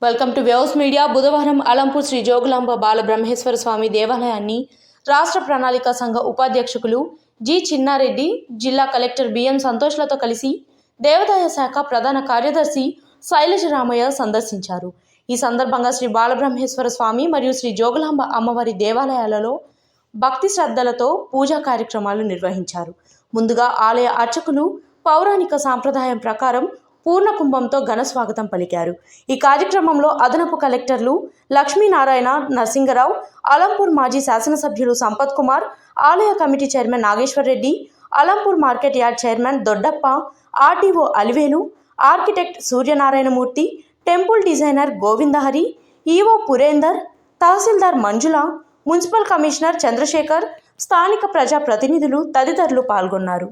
Welcome to waves media. బుధవారం అలంపూర్ శ్రీ జోగులాంబ బాలబ్రహ్మేశ్వర స్వామి దేవాలయాన్ని రాష్ట్ర ప్రణాళిక సంఘ ఉపాధ్యక్షులు జి చిన్నారెడ్డి, జిల్లా కలెక్టర్ బిఎం సంతోష్లతో కలిసి దేవాదాయ శాఖ ప్రధాన కార్యదర్శి శైలజ రామయ్య సందర్శించారు. ఈ సందర్భంగా శ్రీ బాలబ్రహ్మేశ్వర స్వామి మరియు శ్రీ జోగులాంబ అమ్మవారి దేవాలయాలలో భక్తి శ్రద్ధలతో పూజా కార్యక్రమాలు నిర్వహించారు. ముందుగా ఆలయ అర్చకులు పౌరాణిక సాంప్రదాయం ప్రకారం పూర్ణ కుంభంతో ఘన స్వాగతం పలికారు. ఈ కార్యక్రమంలో అదనపు కలెక్టర్లు లక్ష్మీనారాయణ, నరసింగరావు, అలంపూర్ మాజీ శాసనసభ్యులు సంపత్ కుమార్, ఆలయ committee chairman Nageshwar Reddy, Alampur market yard chairman Doddappa, RTO Alivelu, architect Suryanarayanamurthy, temple designer Govindahari, EO Purender, tahsildar Manjula, municipal commissioner Chandrasekhar, స్థానిక ప్రజా ప్రతినిధులు తదితరులు పాల్గొన్నారు.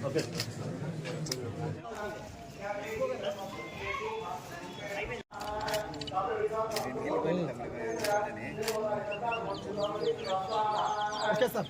Okay okay sir.